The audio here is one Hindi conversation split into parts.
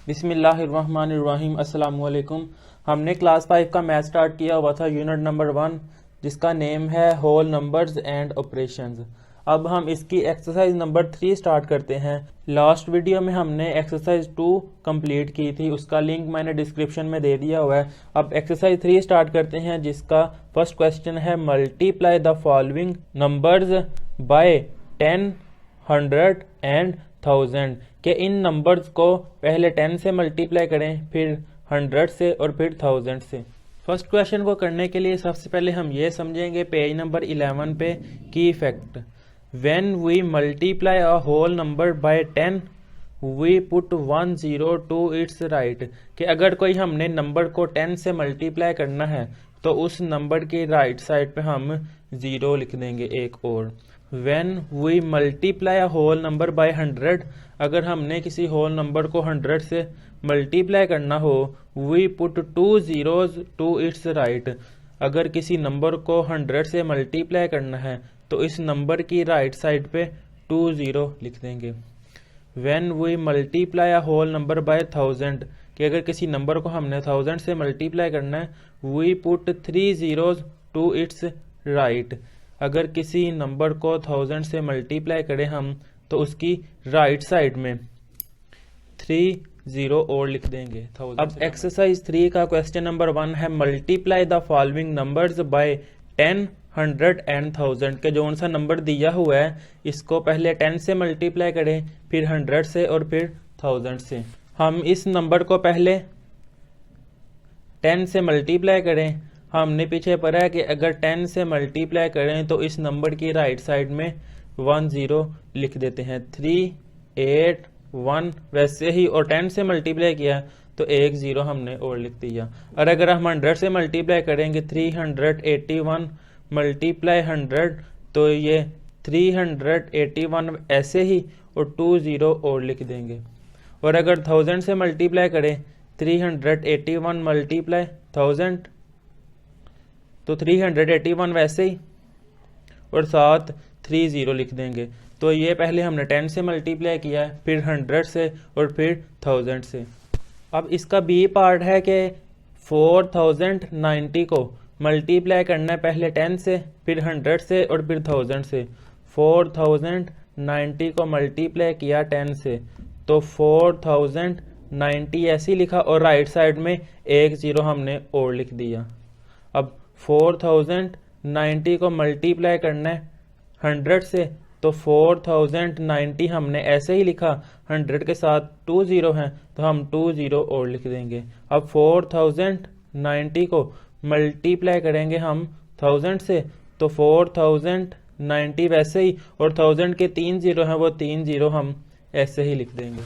बिस्मिल्लाहिर्रहमानिर्रहीम। अस्सलाम वालेकुम। हमने क्लास 5 का मैथ स्टार्ट किया हुआ था, यूनिट नंबर 1, जिसका नेम है होल नंबर्स एंड ऑपरेशंस। अब हम इसकी एक्सरसाइज नंबर 3 स्टार्ट करते हैं। लास्ट वीडियो में हमने एक्सरसाइज 2 कंप्लीट की थी, उसका लिंक मैंने डिस्क्रिप्शन में दे दिया हुआ है। अब एक्सरसाइज 3 स्टार्ट करते हैं, जिसका फर्स्ट क्वेश्चन है multiply the following numbers by 10, 100 and 1000 के इन नंबर्स को पहले 10 से मल्टीप्लाई करें, फिर 100 से और फिर 1000 से। फर्स्ट क्वेश्चन को करने के लिए सबसे पहले हम ये समझेंगे पेज नंबर 11 पे key fact. When we multiply a whole number by 10 we put 1 0 to its right. कि अगर कोई हमने नंबर को 10 से मल्टीप्लाई करना है तो उस नंबर की राइट साइड पे हम 0 लिख देंगे एक और। When we multiply a whole number by 100, अगर हमने किसी होल नंबर को 100 से मल्टीप्लाई करना हो, we put 2 zeros to its right। अगर किसी नंबर को 100 से मल्टीप्लाई करना है तो इस नंबर की राइट साइड पे 2 0 लिख देंगे। When we multiply a whole number by 1000, कि अगर किसी नंबर को हमने 1000 से मल्टीप्लाई करना है, we put 3 zeros to its right। अगर किसी नंबर को 1000 से मल्टीप्लाई करें हम तो उसकी राइट साइड में 3 0 और लिख देंगे। अब एक्सरसाइज 3 का क्वेश्चन नंबर 1 है multiply the following numbers by 10, 100 and 1000 के जो सा नंबर दिया हुआ है इसको पहले 10 से मल्टीप्लाई करें, फिर 100 से और फिर 1000 से। हम इस नंबर को पहले 10 से मल्टीप्लाई करें। हमने पीछे पढ़ा है कि अगर 10 से मल्टीप्लाई करें तो इस नंबर की राइट साइड में 1 0 लिख देते हैं। 3 8 1 वैसे ही, और 10 से मल्टीप्लाई किया तो 1 0 हमने और लिख दिया। और अगर हम 100 से मल्टीप्लाई करेंगे 381 मल्टीप्लाई 100 तो ये 381 ऐसे ही और 2 0 और लिख देंगे। और अगर 1000 से मल्टीप्लाई करें 381 मल्टीप्लाई 1000 तो 381 वैसे ही और साथ 3 0 लिख देंगे। तो ये पहले हमने 10 से मल्टीप्लाई किया है, फिर 100 से और फिर 1000 से। अब इसका बी पार्ट है कि 4090 को मल्टीप्लाई करना है पहले 10 से, फिर 100 से और फिर 1000 से। 4090 को मल्टीप्लाई किया 10 से तो 4090 ऐसे ही लिखा और राइट साइड में 1 0 हमने और लिख दिया। अब 4090 को मल्टीप्लाई करना है 100 से तो 4090 हमने ऐसे ही लिखा, 100 के साथ 2 0 हैं तो हम 2 0 और लिख देंगे। अब 4090 को मल्टीप्लाई करेंगे हम 1000 से तो 4090 वैसे ही, और 1000 के 3 0 हैं वो 3 0 हम ऐसे ही लिख देंगे।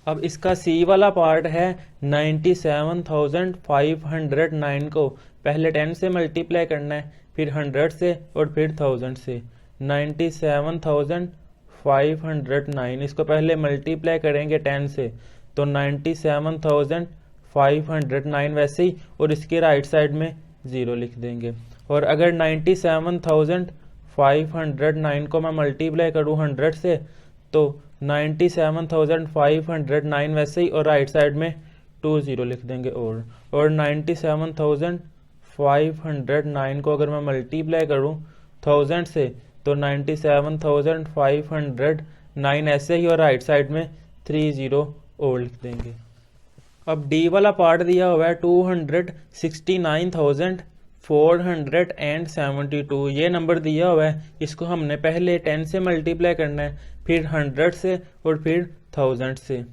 अब इसका सी वाला पार्ट है 97,509 को पहले 10 से मल्टीप्लाई करना है, फिर 100 से और फिर 1000 से। 97,509 इसको पहले मल्टीप्लाई करेंगे 10 से तो 97,509 वैसे ही, और इसके राइट साइड में 0 लिख देंगे। और अगर 97,509 को मैं मल्टीप्लाई करूँ 100 से तो 97,509 वैसे ही और राइट साइड में 2 0 लिख देंगे। और 97,509 को अगर मैं मल्टीप्लाई करूं 1000 से तो 97,509 ऐसे ही और राइट साइड में 3 0 और लिख देंगे। अब डी वाला पार्ट दिया हुआ है 269,472। ये नंबर दिया हुआ है, इसको हमने पहले 10 से मल्टीप्लाई करना है, फिर 100 से और फिर 1000 से।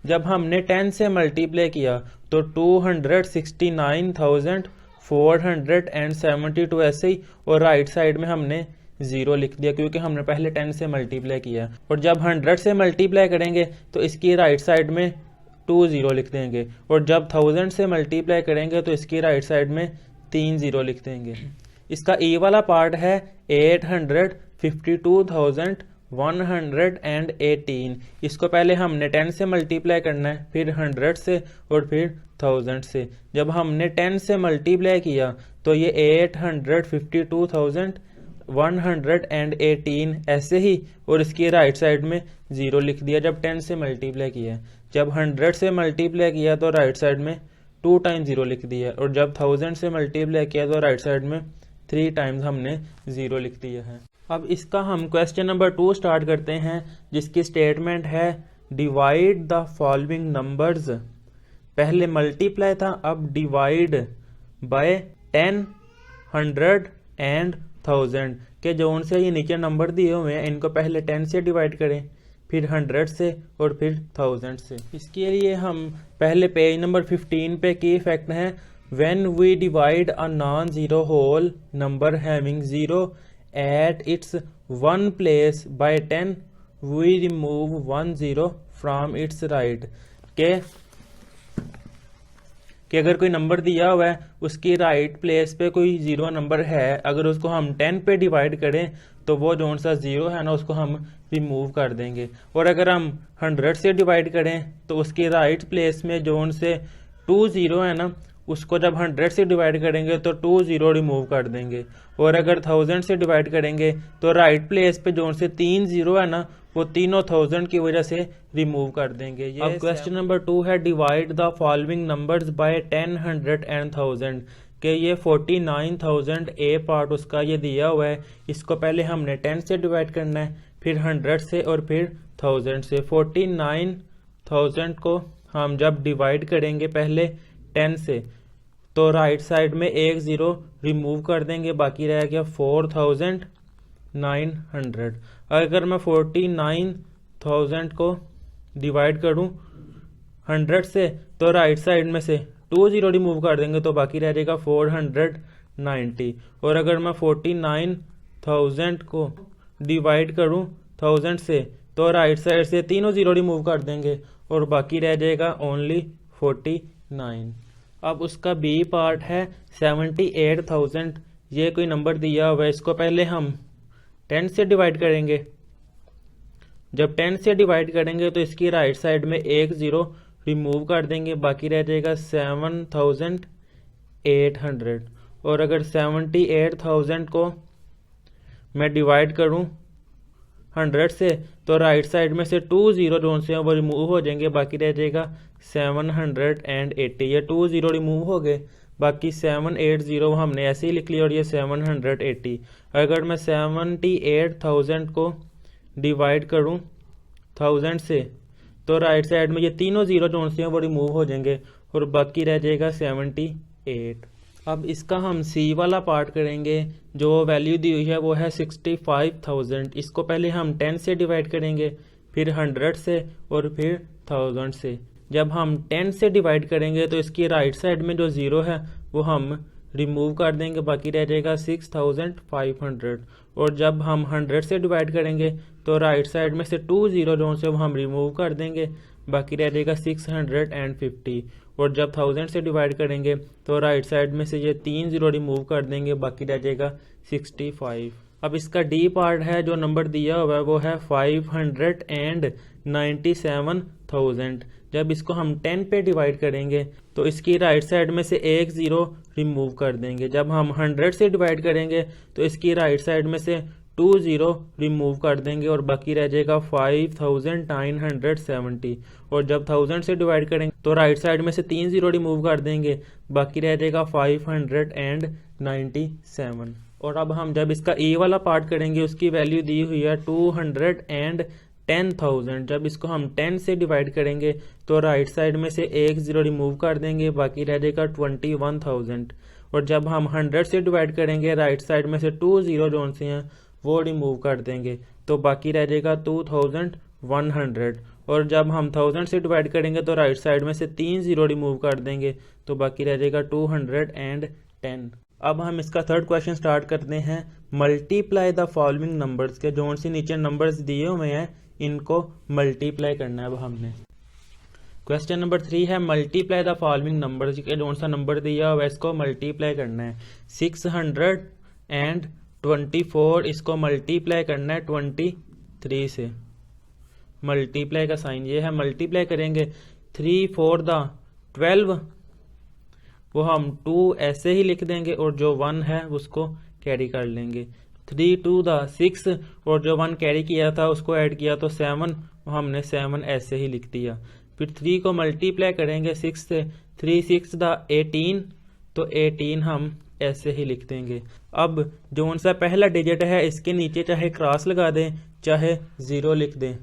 जब हमने 10 से मल्टीप्लाई किया तो 269,472 ऐसे ही और राइट साइड में हमने 0 लिख दिया क्योंकि हमने पहले 10 से मल्टीप्लाई किया। और जब 100 से मल्टीप्लाई करेंगे तो इसकी राइट साइड में 2 0 लिख देंगे, और जब 1000 से मल्टीप्लाई करेंगे तो इसकी राइट साइड में 3 0 लिख देंगे। इसका ई वाला पार्ट है 852,118। इसको पहले हमने 10 से मल्टीप्लाई करना है, फिर 100 से और फिर 1000 से। जब हमने 10 से मल्टीप्लाई किया तो ये 852,000 118 ऐसे ही, और इसकी राइट साइड में 0 लिख दिया जब 10 से मल्टीप्लाई किया। जब 100 से मल्टीप्लाई किया तो राइट साइड में 2 टाइम्स 0 लिख दिया, और जब 1000 से मल्टीप्लाई किया तो राइट साइड में 3 टाइम्स हमने 0 लिख दिया है। अब इसका हम क्वेश्चन नंबर 2 स्टार्ट करते हैं, जिसकी स्टेटमेंट है डिवाइड द फॉलोइंग नंबर्स। पहले मल्टीप्लाई था, अब डिवाइड बाय 10, 100 एंड 1000 के जोन से ये नीचे नंबर दिए हुए हैं, इनको पहले 10 से डिवाइड करें, फिर 100 से और फिर 1000 से। इसके लिए हम पहले पेज नंबर 15 पे की फैक्ट है when we divide a non zero whole number having 0 at its one place by 10 we remove 1 0 from its right. कि अगर कोई नंबर दिया हुआ है उसकी राइट प्लेस पे कोई 0 नंबर है, अगर उसको हम 10 पे डिवाइड करें तो वो जोन सा 0 है ना उसको हम रिमूव कर देंगे। और अगर हम 100 से डिवाइड करें तो उसकी राइट प्लेस में जोन से 2 0 है ना, उसको जब 100 से डिवाइड करेंगे तो 2 0 रिमूव कर देंगे। और अगर 1000 से डिवाइड करेंगे तो राइट प्लेस पे जोन से 3 0 है ना, वो तीनों 1000 की वजह से रिमूव कर देंगे। अब क्वेश्चन नंबर 2 है divide the following numbers by 10, 100 and 1000। कि ये 49,000 ए पार्ट उसका ये दिया हुआ है, इसको पहले हमने 10 से डिवाइड करना है, फिर 100 से और फिर 1000 से। 49,000 को हम जब डिवाइड करेंगे पहले 10 से तो राइट साइड में 1 0 रिमूव कर देंगे, बाकी रह गया 4,900। अगर मैं 49,000 को डिवाइड करूं 100 से तो राइट साइड में से 2 0 रिमूव कर देंगे तो बाकी रह जाएगा 490। और अगर मैं 49,000 को डिवाइड करूं 1000 से तो राइट साइड से तीनों 0 रिमूव कर देंगे और बाकी रह जाएगा ओनली 49। अब उसका बी पार्ट है 78,000। ये कोई नंबर दिया हुआ है, इसको पहले हम 10 से डिवाइड करेंगे। जब 10 से डिवाइड करेंगे तो इसकी राइट साइड में 1 0 रिमूव कर देंगे, बाकी रह जाएगा 7,800। और अगर 78,000 को मैं डिवाइड करूं 100 से तो राइट साइड में से 2 0 जोन से वो रिमूव हो जाएंगे, बाकी रह जाएगा 780। ये 2 0 रिमूव हो गए, बाकी 780 हमने ऐसे ही लिख लिया और ये 780। अगर मैं 78,000 को डिवाइड करूं 1000 से तो राइट साइड में ये तीनों 0 जोन से वो रिमूव हो जाएंगे और बाकी रह जाएगा 78। अब इसका हम सी वाला पार्ट करेंगे। जो वैल्यू दी हुई है वो है 65,000। इसको पहले हम 10 से डिवाइड करेंगे, फिर 100 से और फिर 1000 से। जब हम 10 से डिवाइड करेंगे तो इसकी राइट साइड में जो 0 है वो हम रिमूव कर देंगे, बाकी रह जाएगा 6,500। और जब हम 100 से डिवाइड करेंगे तो राइट साइड में से 2 0 जोन से वो हम रिमूव कर देंगे, बाकी रह जाएगा 650। और जब 1000 से डिवाइड करेंगे तो राइट साइड में से ये 3 0 रिमूव कर देंगे, बाकी रह जाएगा 65। अब इसका डी पार्ट है, जो नंबर दिया हुआ है वो है 597,000। जब इसको हम 10 पे डिवाइड करेंगे तो इसकी राइट साइड में से 1 0 रिमूव कर देंगे। जब हम 100 से डिवाइड करेंगे तो इसकी राइट साइड में से 2 0 रिमूव कर देंगे और बाकी रह जाएगा 5,970। और जब 1000 से डिवाइड करेंगे तो राइट साइड में से 3 0 रिमूव कर देंगे, बाकी रह जाएगा 597। और अब हम जब इसका ए वाला पार्ट करेंगे उसकी वैल्यू दी हुई है 210,000। जब इसको हम 10 से डिवाइड करेंगे तो राइट साइड में से 1 0 रिमूव कर देंगे, बाकी रह जाएगा 21,000। और जब हम 100 से डिवाइड करेंगे राइट साइड में से 2 0 जोन से हैं वो रिमूव कर देंगे, तो बाकी रह जाएगा 2,100। और जब हम 1000 से डिवाइड करेंगे तो राइट साइड में से 3 0 रिमूव कर देंगे, तो बाकी रह जाएगा 210। अब हम इसका थर्ड क्वेश्चन स्टार्ट करते हैं। मल्टीप्लाई द फॉलोइंग नंबर्स के जोन से नीचे नंबर्स दिए हुए हैं, इनको मल्टीप्लाई करना है। अब हमने क्वेश्चन नंबर 3 है मल्टीप्लाई द फॉलोइंग नंबर्स के जोन सा नंबर दिया हुआ है इसको मल्टीप्लाई करना है। 624 इसको मल्टीप्लाई करना है 23 से। मल्टीप्लाई का साइन ये है, मल्टीप्लाई करेंगे 3 4 12, वो हम 2 ऐसे ही लिख देंगे और जो 1 है उसको कैरी कर लेंगे। 3 टू द 6 और जो 1 कैरी किया था उसको ऐड किया तो 7, हमने 7 ऐसे ही लिख दिया। फिर 3 को मल्टीप्लाई करेंगे 6 से, 3 6 द 18, तो 18 हम ऐसे ही लिख देंगे। अब जो उनसा पहला डिजिट है इसके नीचे चाहे क्रॉस लगा दें चाहे 0 लिख दें।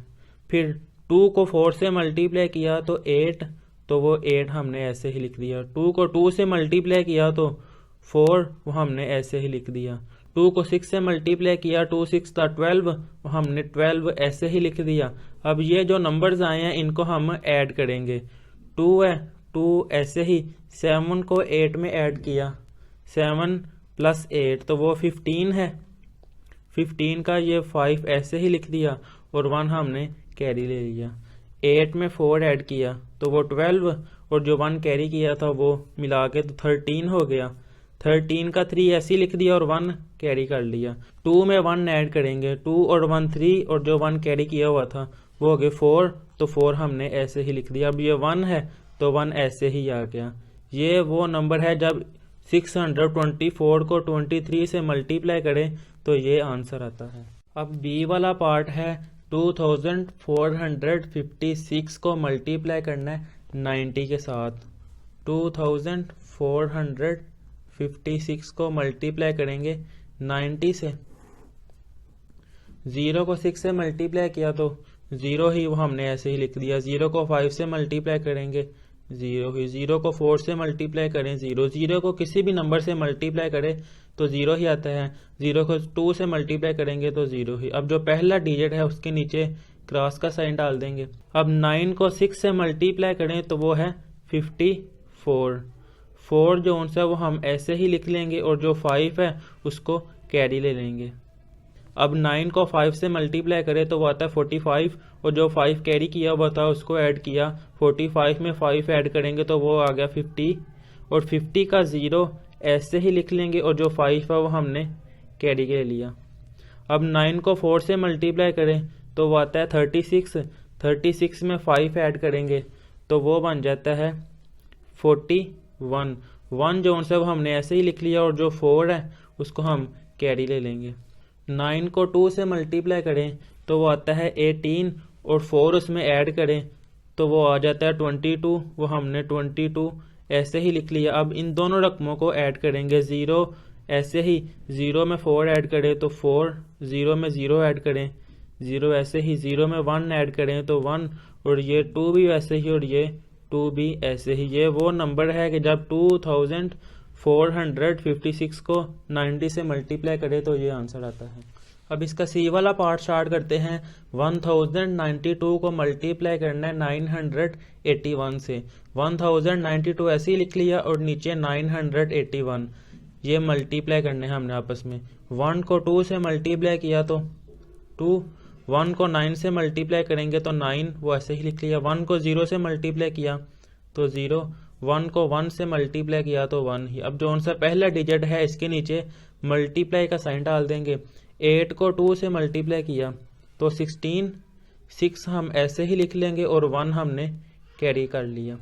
फिर 2 को 4 से मल्टीप्लाई किया तो 8, तो वो 8 हमने ऐसे ही लिख दिया। 2 को 2 से मल्टीप्लाई किया तो 4, वो हमने ऐसे ही लिख दिया। 2 को 6 से मल्टीप्लाई किया, 2 6 था 12, वो हमने 12 ऐसे ही लिख दिया। अब ये जो नंबर्स आए हैं इनको हम ऐड करेंगे। 2 है, 2 ऐसे ही 7 को 8 में ऐड किया, 7 प्लस 8 तो वो 15 है। 15 का ये 5 ऐसे ही लिख दिया और 1 हमने कैरी ले लिया। 8 में 4 ऐड किया तो वो 12 और जो 1 कैरी किया था वो मिला के तो 13 हो गया। 13 का 3 ऐसे ही लिख दिया और 1 कैरी कर लिया। 2 में 1 ऐड करेंगे, 2 और 1 3 और जो 1 कैरी किया हुआ था वो हो गए 4, तो 4 हमने ऐसे ही लिख दिया। अब ये 1 है तो 1 ऐसे ही आ गया। ये वो नंबर है जब 624 को 23 से मल्टीप्लाई करें तो ये आंसर आता है। अब बी वाला पार्ट है 2456 को मल्टीप्लाई करना है 90 के साथ। 2456 को मल्टीप्लाई करेंगे 90 से। 0 को 6 से मल्टीप्लाई किया तो 0 ही वो हमने ऐसे ही लिख दिया। 0 को 5 से मल्टीप्लाई करेंगे 0 ही। 0 को 4 से मल्टीप्लाई करें 0। 0 को किसी भी नंबर से मल्टीप्लाई करें तो 0 ही आता है। 0 को 2 से मल्टीप्लाई करेंगे तो 0 ही। अब जो पहला डिजिट है उसके नीचे क्रॉस का साइन डाल देंगे। अब 9 को 6 से मल्टीप्लाई करें तो वो है 54। 4 जो उनसे वो हम ऐसे ही लिख लेंगे और जो 5 है उसको कैरी ले लेंगे। अब 9 को 5 से मल्टीप्लाई करें तो वो आता है 45 और जो 5 कैरी किया हुआ था उसको ऐड किया। 45 में 5 ऐड करेंगे तो वो आ गया 50 और 50 का 0 ऐसे ही लिख लेंगे और जो 5 है वो हमने कैरी ले लिया। अब 9 को 4 से मल्टीप्लाई करें तो वो आता है 36। 36 में 5 ऐड करेंगे तो वो बन जाता है 41। 1 जो उनसे वो हमने ऐसे ही लिख लिया और जो 4 है उसको हम कैरी ले लेंगे। 9 को 2 से मल्टीप्लाई करें तो वो आता है 18 और 4 उसमें ऐड करें तो वो आ जाता है 22। वो हमने 22 ऐसे ही लिख लिया। अब इन दोनों रकमों को ऐड करेंगे। 0 ऐसे ही, 0 में 4 ऐड करें तो 4, 0 में 0 ऐड करें 0 ऐसे ही, 0 में 1 ऐड करें तो 1 और ये 2 भी वैसे ही और ये 2 भी ऐसे ही। ये वो नंबर है कि जब 2456 को 90 से मल्टीप्लाई करें तो ये आंसर आता है। अब इसका सी वाला पार्ट स्टार्ट करते हैं। 1092 को मल्टीप्लाई करना है 981 से। 1092 ऐसे ही लिख लिया और नीचे 981 ये मल्टीप्लाई करने हैं हमने आपस में। 1 को 2 से मल्टीप्लाई किया तो 2, 1 को 9 से मल्टीप्लाई करेंगे तो 9 वो ऐसे ही लिख लिया। 1 को 0 से मल्टीप्लाई किया तो 0, 1 को 1 से मल्टीप्लाई किया तो 1 ही। अब जो उनसा पहला डिजिट है इसके नीचे मल्टीप्लाई का साइन डाल देंगे। 8 को 2 से मल्टीप्लाई किया तो 16, 6 हम ऐसे ही लिख लेंगे और 1 हमने कैरी कर लिया।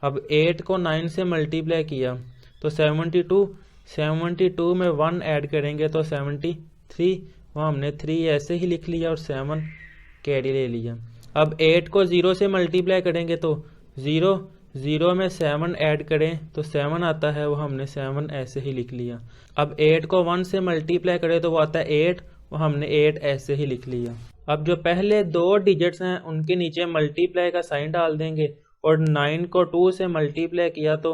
अब 8 को 9 से मल्टीप्लाई किया तो 72, 72 में 1 ऐड करेंगे तो 73, वहाँ हमने 3 ऐसे ही लिख लिया और 7 कैरी ले लिया। अब 8 को 0 से मल्टीप्लाई करेंगे तो 0, 0 में 7 ऐड करें तो 7 आता है, वो हमने 7 ऐसे ही लिख लिया। अब 8 को 1 से मल्टीप्लाई करें तो वो आता है 8, वो हमने 8 ऐसे ही लिख लिया। अब जो पहले दो डिजिट्स हैं उनके नीचे मल्टीप्लाई का साइन डाल देंगे और 9 को 2 से मल्टीप्लाई किया तो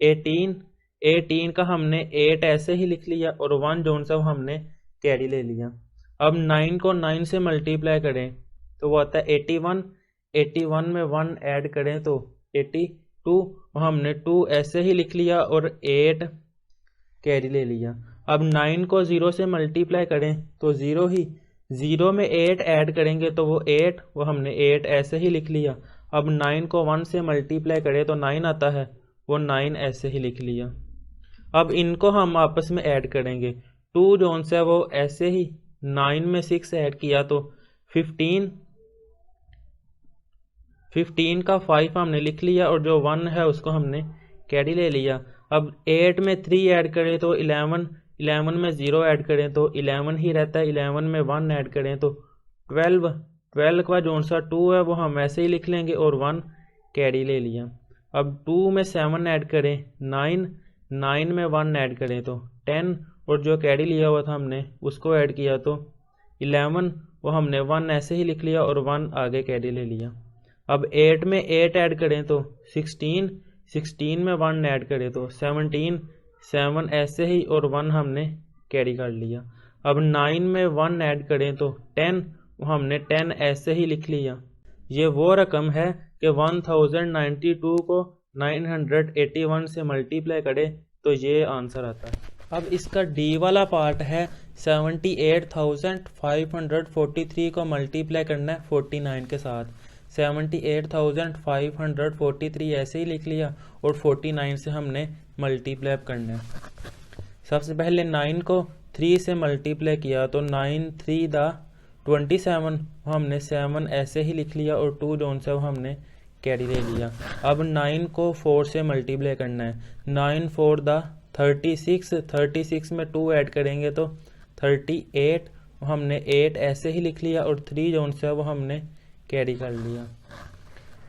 18, 18 का हमने 8 ऐसे ही लिख लिया और 1 जो सा हमने कैरी ले लिया। अब 9 को 9 से मल्टीप्लाई करें तो वो आता है 81, 81 में 1 ऐड करें तो 82, हमने 2 ऐसे ही लिख लिया और 8 कैरी ले लिया। अब 9 को 0 से मल्टीप्लाई करें तो 0 ही, 0 में 8 ऐड करेंगे तो वो 8, वो हमने 8 ऐसे ही लिख लिया। अब 9 को 1 से मल्टीप्लाई करें तो 9 आता है, वो 9 ऐसे ही लिख लिया। अब इनको हम आपस में ऐड करेंगे। 2 जो है वो ऐसे ही, 9 में 6 ऐड किया तो 15, 15 का 5 हमने लिख लिया और जो 1 है उसको हमने कैरी ले लिया। अब 8 में 3 ऐड करें तो 11, 11 में 0 ऐड करें तो 11 ही रहता है, 11 में 1 ऐड करें तो 12, 12 का जो सा 2 है वो हम ऐसे ही लिख लेंगे और 1 कैरी ले लिया। अब 2 में 7 ऐड करें 9, 9 में 1 ऐड करें तो 10 और जो कैरी लिया हुआ था हमने उसको ऐड किया तो 11, वो हमने 1 ऐसे ही लिख लिया और 1 आगे कैरी ले लिया। अब 8 में 8 ऐड करें तो 16, 16 में 1 ऐड करें तो 17, 7 ऐसे ही और 1 हमने कैरी कर लिया। अब 9 में 1 ऐड करें तो 10, हमने 10 ऐसे ही लिख लिया। ये वो रकम है कि 1092 को 981 से मल्टीप्लाई करें तो ये आंसर आता है। अब इसका डी वाला पार्ट है 78,543 को मल्टीप्लाई करना है 49 के साथ। 78,543 ऐसे ही लिख लिया और 49 से हमने मल्टीप्लाई करना है। सबसे पहले 9 को 3 से मल्टीप्लाई किया तो 9 3 दा 27, हमने 7 ऐसे ही लिख लिया और 2 जोन से हमने कैरी ले लिया। अब 9 को 4 से मल्टीप्लाई करना है। 9 4 दा 36, 36 में 2 ऐड करेंगे तो 38, हमने 8 ऐसे ही लिख लिया और 3 जोन से वो हमने कैरी कर लिया।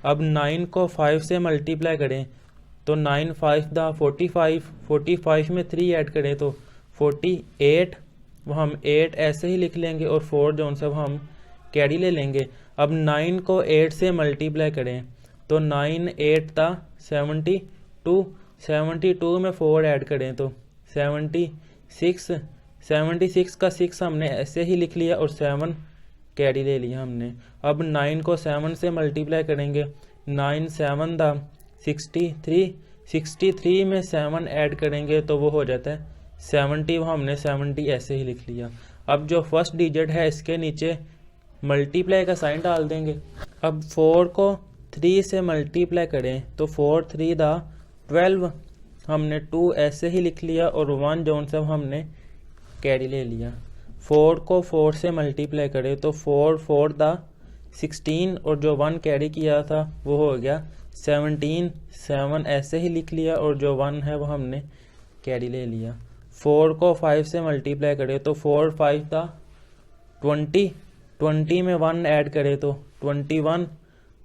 अब 9 को 5 से मल्टीप्लाई करें तो 9 5 दा 45, 45 में 3 ऐड करें तो 48, वो हम 8 ऐसे ही लिख लेंगे और 4 जोन से हम कैरी ले लेंगे। अब 9 को 8 से मल्टीप्लाई करें तो 9 8 दा 72, 72 में 4 ऐड करें तो 76, 76 का 6 हमने ऐसे ही लिख लिया और 7 कैरी ले लिया हमने। अब 9 को 7 से मल्टीप्लाई करेंगे, 9 7 दा 63, 63 में 7 ऐड करेंगे तो वो हो जाता है 70, वो हमने 70 ऐसे ही लिख लिया। अब जो फर्स्ट डिजिट है इसके नीचे मल्टीप्लाई का साइन डाल देंगे। अब 4 को 3 से मल्टीप्लाई करें तो 4 3 दा 12, हमने 2 ऐसे ही लिख लिया और 1 जोन से हमने कैरी ले लिया। 4 को 4 से मल्टीप्लाई करें तो 4 4 दा 16 और जो 1 कैरी किया था वो हो गया 17, 7 ऐसे ही लिख लिया और जो 1 है वो हमने कैरी ले लिया। 4 को 5 से मल्टीप्लाई करें तो 4 5 दा 20, 20 में 1 ऐड करें तो 21,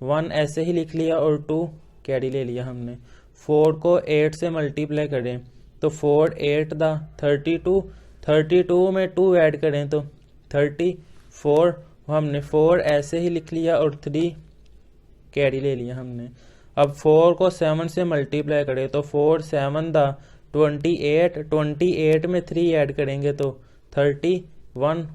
1 ऐसे ही लिख लिया और 2 कैरी ले लिया हमने। 4 को 8 से मल्टीप्लाई करें तो 4 8 दा 32, 32 में 2 ऐड करें तो 34, हमने 4 ऐसे ही लिख लिया और 3 कैरी ले लिया हमने। अब 4 को 7 से मल्टीप्लाई करें तो 4 7 दा 28, 28 में 3 ऐड करेंगे तो 31,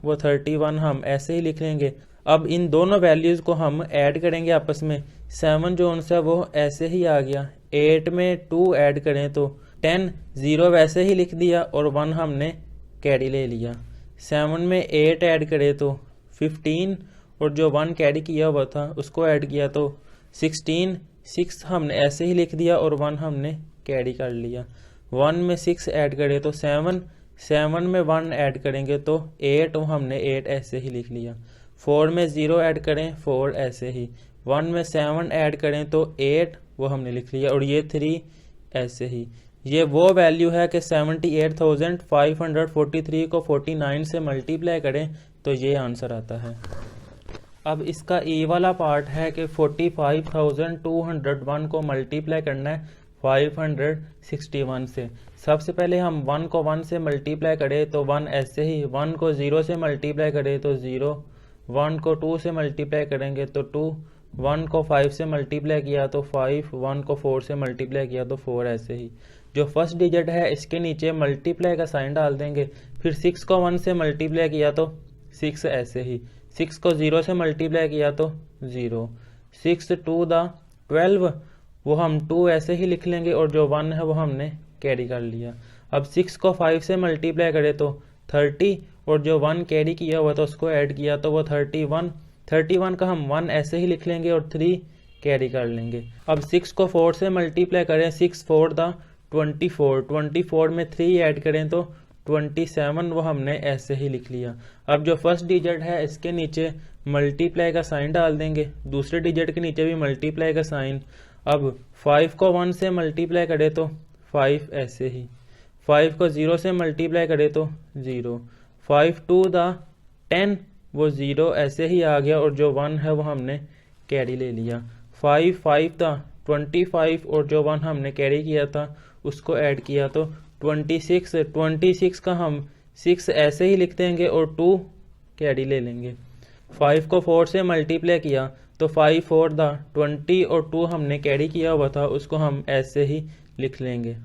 वो 31 हम ऐसे ही लिख लेंगे। अब इन दोनों वैल्यूज़ को हम ऐड करेंगे आपस में। 7 जो उनसे वो ऐसे ही आ गया। 8 में 2 ऐड करें तो 10, 0 वैसे ही लिख दिया और 1 हमने कैरी ले लिया। 7 में 8 ऐड करें तो 15 और जो 1 कैरी किया हुआ था उसको ऐड किया तो 16, 6 हमने ऐसे ही लिख दिया और 1 हमने कैरी कर लिया। 1 में 6 ऐड करें तो 7, 7 में 1 ऐड करेंगे तो 8, हमने 8 ऐसे ही लिख लिया। 4 में 0 ऐड करें 4 ऐसे ही। 1 में 7 ऐड करें तो 8, वो हमने लिख लिया और ये 3 ऐसे ही। ये वो वैल्यू है कि 78,543 को 49 से मल्टीप्लाई करें तो ये आंसर आता है। अब इसका ई वाला पार्ट है कि 45,201 को मल्टीप्लाई करना है 561 से। सबसे पहले हम 1 को 1 से मल्टीप्लाई करें तो 1 ऐसे ही। 1 को 0 से मल्टीप्लाई करें तो 0, 1 को 2 से मल्टीप्लाई करेंगे तो 2, 1 को 5 से मल्टीप्लाई किया तो 5, 1 को 4 से मल्टीप्लाई किया तो 4 ऐसे ही। जो फर्स्ट डिजिट है इसके नीचे मल्टीप्लाई का साइन डाल देंगे। फिर 6 को 1 से मल्टीप्लाई किया तो 6 ऐसे ही। 6 को 0 से मल्टीप्लाई किया तो 0। 6 2 दा 12, वो हम 2 ऐसे ही लिख लेंगे और जो 1 है वो हमने कैरी कर लिया। अब 6 को 5 से मल्टीप्लाई करें तो 30 और जो 1 कैरी किया हुआ था उसको ऐड किया तो वो 31, 31 का हम 1 ऐसे ही लिख लेंगे और 3 कैरी कर लेंगे। अब 6 को 4 से मल्टीप्लाई करें, 6 4 दा 24, 24 में 3 ऐड करें तो 27, वो हमने ऐसे ही लिख लिया। अब जो फर्स्ट डिजिट है इसके नीचे मल्टीप्लाई का साइन डाल देंगे, दूसरे डिजिट के नीचे भी मल्टीप्लाई का साइन। अब 5 को 1 से मल्टीप्लाई करें तो 5 ऐसे ही। 5 को 0 से मल्टीप्लाई करें तो 0, 5 टू द 10 वो 0 ऐसे ही आ गया और जो 1 है वो हमने कैरी ले लिया। 5 5 था 25 और जो 1 हमने कैरी किया था उसको ऐड किया तो 26, 26 का हम 6 ऐसे ही लिख देंगे और 2 कैरी ले लेंगे। 5 को 4 से मल्टीप्लाई किया तो 5 4 द 20 और 2 हमने कैरी किया हुआ था उसको हम ऐसे ही लिख लेंगे।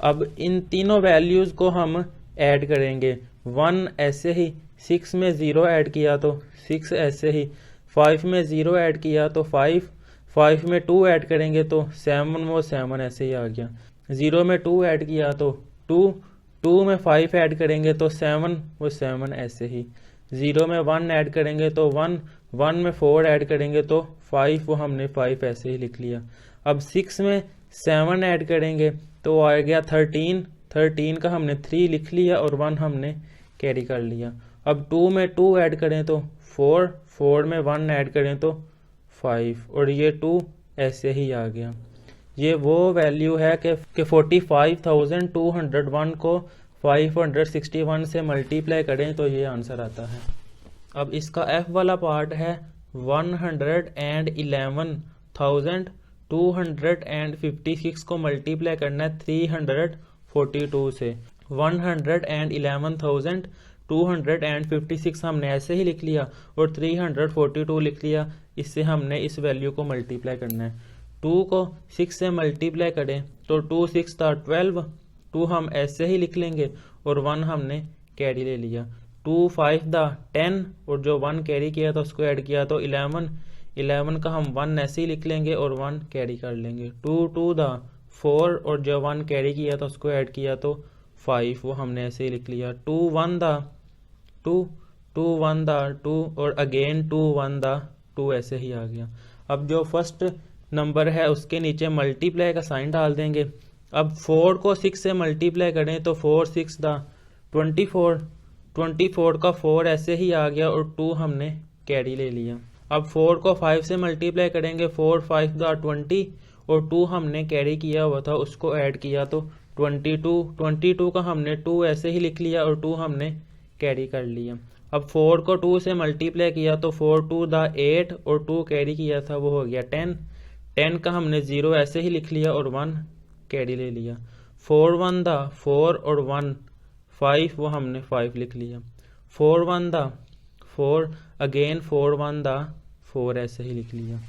अब इन तीनों वैल्यूज़ को हम ऐड करेंगे। 1 ऐसे ही, 6 में 0 ऐड किया तो 6 ऐसे ही, 5 में 0 ऐड किया तो 5, 5 में 2 ऐड करेंगे तो 7 वो 7 ऐसे ही आ गया। 0 में 2 ऐड किया तो 2, 2 में 5 ऐड करेंगे तो 7 वो 7 ऐसे ही। 0 में 1 ऐड करेंगे तो 1, 1 में 4 ऐड करेंगे तो 5 वो हमने 5 ऐसे ही लिख लिया। अब 6 में 7 ऐड करेंगे तो आ गया 13, 13 का हमने 3 लिख लिया और 1 हमने कैरी कर लिया। अब 2 में 2 ऐड करें तो 4, 4 में 1 ऐड करें तो 5 और ये 2 ऐसे ही आ गया। ये वो वैल्यू है कि 45,201 को 561 से मल्टीप्लाई करें तो ये आंसर आता है। अब इसका F वाला पार्ट है 111,256 को मल्टीप्लाई करना है 342 से। 111,256 हमने ऐसे ही लिख लिया और 342 लिख लिया, इससे हमने इस वैल्यू को मल्टीप्लाई करना है। 2 को 6 से मल्टीप्लाई करें तो 2 6 था 12, 2 हम ऐसे ही लिख लेंगे और 1 हमने कैरी ले लिया। 2 5 दा 10 और जो 1 कैरी किया था उसको ऐड किया तो 11, 11 का हम 1 ऐसे ही लिख लेंगे और 1 कैरी कर लेंगे। 2 2 दा 4 और जो 1 कैरी किया था उसको ऐड किया तो 5 वो हमने ऐसे ही लिख लिया। 2 1 दा 2, 2 1 दा 2 और अगेन 2 1 दा 2 ऐसे ही आ गया। अब जो फर्स्ट नंबर है उसके नीचे मल्टीप्लाई का साइन डाल देंगे। अब 4 को 6 से मल्टीप्लाई करें तो 4 6 दा 24, 24 का 4 ऐसे ही आ गया और 2 हमने कैरी ले लिया। अब 4 को 5 से मल्टीप्लाई करेंगे, 4 5 दा 20 और 2 हमने कैरी किया हुआ था उसको ऐड किया तो 22, 22 का हमने 2 ऐसे ही लिख लिया और 2 हमने कैरी कर लिया। अब 4 को 2 से मल्टीप्लाई किया तो 4 2 दा 8 और 2 कैरी किया था वो हो गया 10, 10 का हमने 0 ऐसे ही लिख लिया और 1 कैरी ले लिया। 4 1 दा 4 और 1 5 वो हमने 5 लिख लिया। 4 1 दा 4 अगेन 4 1 दा 4 ऐसे ही लिख लिया।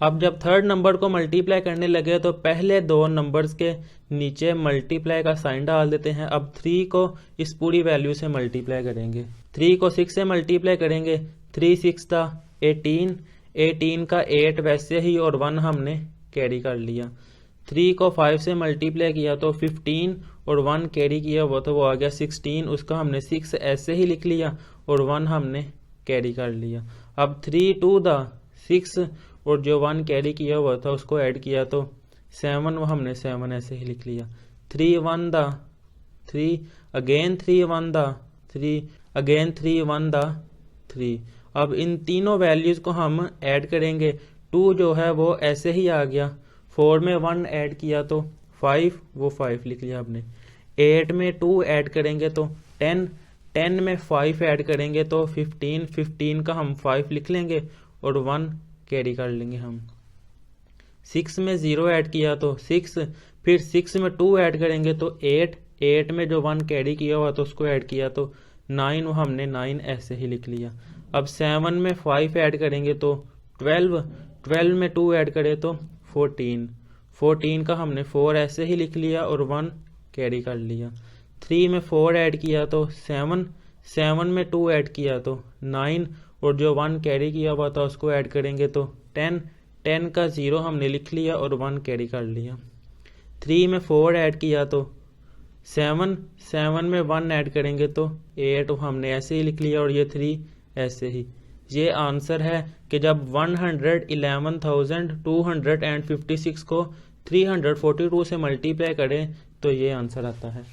अब जब थर्ड नंबर को मल्टीप्लाई करने लगे तो पहले दो नंबर्स के नीचे मल्टीप्लाई का साइन डाल देते हैं। अब 3 को इस पूरी वैल्यू से मल्टीप्लाई करेंगे। 3 को 6 से मल्टीप्लाई करेंगे, 3 6 दा 18, 18 का 8 वैसे ही और 1 हमने कैरी कर लिया। 3 को 5 से मल्टीप्लाई किया तो 15 और 1 कैरी किया वो तो वो आ गया 16, उसका हमने 6 ऐसे ही लिख लिया और 1 हमने कैरी कर लिया। अब 3 2 दा 6 और जो 1 कैरी किया हुआ था उसको ऐड किया तो 7 वो हमने 7 ऐसे ही लिख लिया। 3 1 दा 3 अगेन 3 1 दा 3 अगेन 3 1 दा 3। अब इन तीनों वैल्यूज को हम ऐड करेंगे। 2 जो है वो ऐसे ही आ गया, 4 में 1 ऐड किया तो 5 वो 5 लिख लिया आपने। 8 में 2 ऐड करेंगे तो 10, 10 में 5 ऐड करेंगे तो 15, 15 का हम 5 लिख लेंगे और 1 कैरी कर लेंगे हम। 6 में 0 ऐड किया तो 6, फिर 6 में 2 ऐड करेंगे तो 8, 8 में जो 1 कैरी किया हुआ तो उसको ऐड किया तो 9 वो हमने 9 ऐसे ही लिख लिया। अब 7 में 5 ऐड करेंगे तो 12, 12 में 2 ऐड करें तो 14, 14 का हमने 4 ऐसे ही लिख लिया और 1 कैरी कर लिया। 3 में 4 ऐड किया तो 7, 7 में 2 ऐड किया तो 9 और जो 1 कैरी किया हुआ था उसको ऐड करेंगे तो 10, 10 का 0 हमने लिख लिया और 1 कैरी कर लिया। 3 में 4 ऐड किया तो 7, 7 में 1 ऐड करेंगे तो 8 हमने ऐसे ही लिख लिया और ये 3 ऐसे ही। ये आंसर है कि जब 111,256 को 342 से मल्टीप्लाई करें तो ये आंसर आता है।